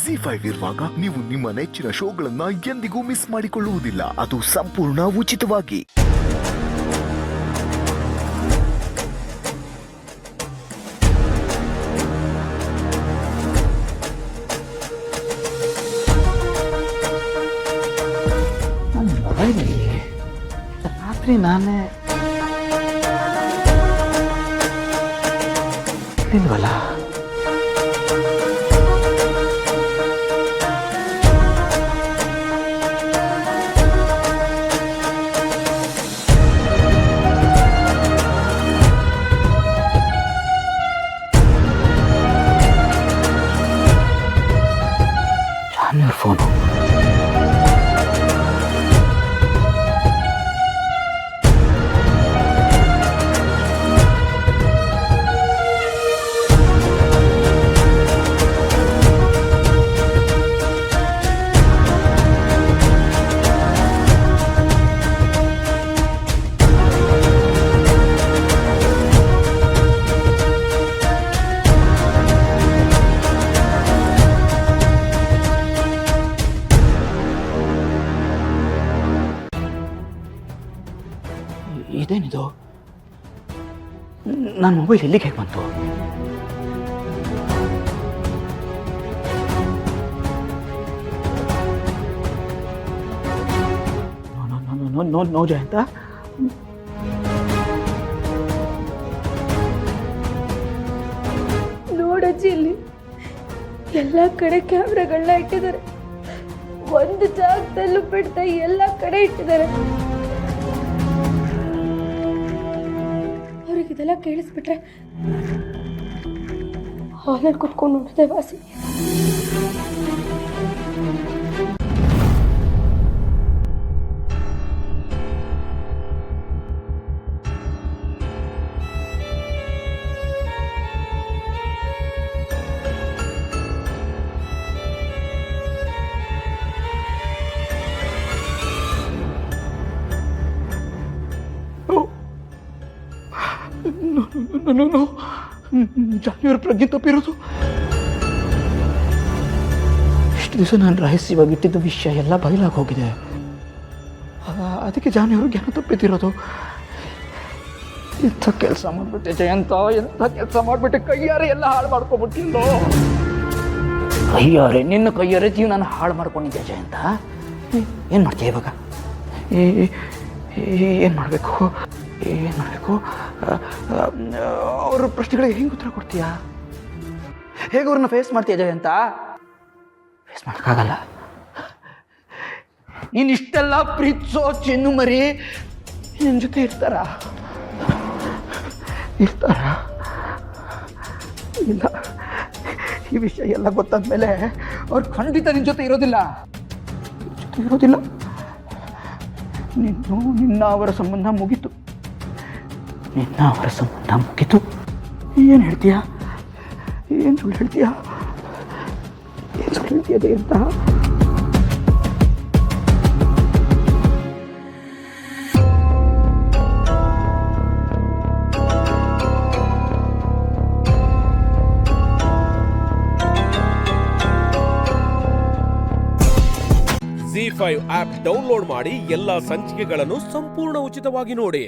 ಜಿ5 ಇರುವಾಗ ನೀವು ನಿಮ್ಮ ನೆಚ್ಚಿನ ಶೋಗಳನ್ನ ಎಂದಿಗೂ ಮಿಸ್ ಮಾಡಿಕೊಳ್ಳುವುದಿಲ್ಲ. ಅದು ಸಂಪೂರ್ಣ ಉಚಿತವಾಗಿ. ರಾತ್ರಿ ನಾನೇ ಇಲ್ವಲ್ಲ. ಜಾನ್ವರ್ ಫೋನು. ಇದೇನಿದು? ನನ್ನ ಮೊಬೈಲ್ ಎಲ್ಲಿಗೆ ಹೇಗೆ ಬಂತು? ನೋ ಜಯಂತ, ನೋಡಜ್ಜಿ, ಇಲ್ಲಿ ಎಲ್ಲ ಕಡೆ ಕ್ಯಾಮ್ರಾಗಳನ್ನ ಇಟ್ಟಿದ್ದಾರೆ. ಒಂದು ಜಾಗದಲ್ಲೂ ಬಿಡ್ತಾ ಎಲ್ಲ ಕಡೆ ಇಟ್ಟಿದ್ದಾರೆ. ಇದೆಲ್ಲ ಕೇಳಿಸ್ಬಿಟ್ರೆ ಹಾಲಲ್ಲಿ ಕುತ್ಕೊಂಡು ನೋಡಿದೆ ವಾಸಿ. ಜಾನ್ವರ್ ಪ್ರಜ್ಞೆ ತಪ್ಪಿರೋದು. ಇಷ್ಟು ದಿವಸ ನಾನು ರಹಸ್ಯವಾಗಿ ಇಟ್ಟಿದ್ದ ವಿಷಯ ಎಲ್ಲ ಬಯಲಾಗಿ ಹೋಗಿದೆ. ಅದಕ್ಕೆ ಜಾನ್ವರ್ ಜ್ಞಾನ ತಪ್ಪಿತಿರೋದು. ಎಂಥ ಕೆಲಸ ಮಾಡಿಬಿಟ್ಟೆ ಜಯಂತ, ಎಂಥ ಕೆಲಸ ಮಾಡಿಬಿಟ್ಟೆ. ಕೈಯಾರೆ ಎಲ್ಲ ಹಾಳು ಮಾಡ್ಕೊಂಡ್ಬಿಟ್ಟಿಲ್ಲೋ. ಕೈಯಾರೆ, ನಿನ್ನ ಕೈಯಾರೆ ಜೀವನ ಹಾಳು ಮಾಡ್ಕೊಂಡಿದ್ದೆ ಜಯಂತ. ಏನು ಮಾಡ್ತೀಯ ಇವಾಗ? ಏನು ಮಾಡಬೇಕು? ಅವ್ರ ಪ್ರಶ್ನೆಗಳಿಗೆ ಹೆಂಗೆ ಉತ್ತರ ಕೊಡ್ತೀಯಾ? ಹೇಗೆ ಅವ್ರನ್ನ ಫೇಸ್ ಮಾಡ್ತೀಯ ಜಯಂತ? ಫೇಸ್ ಮಾಡೋಕ್ಕಾಗಲ್ಲ. ನೀನು ಇಷ್ಟೆಲ್ಲ ಪ್ರೀತಿಸೋ ಚಿನ್ನು ಮರಿ ನಿನ್ನ ಜೊತೆ ಇರ್ತಾರ? ಇಲ್ಲ. ಈ ವಿಷಯ ಎಲ್ಲ ಗೊತ್ತಾದ್ಮೇಲೆ ಅವ್ರು ಖಂಡಿತ ನಿನ್ನ ಜೊತೆ ಇರೋದಿಲ್ಲ. ನಿನ್ನ ಅವರ ಸಂಬಂಧ ಮುಗೀತು. ಏನು ಹೇಳ್ತೀಯಾ? ಏನು ಸುಳ್ಳು ಹೇಳ್ತೀಯಾ ಅಂತ? ಜಿ5 ಆಪ್ ಡೌನ್ಲೋಡ್ ಮಾಡಿ ಎಲ್ಲಾ ಸಂಚಿಕೆಗಳನ್ನು ಸಂಪೂರ್ಣ ಉಚಿತವಾಗಿ ನೋಡಿ.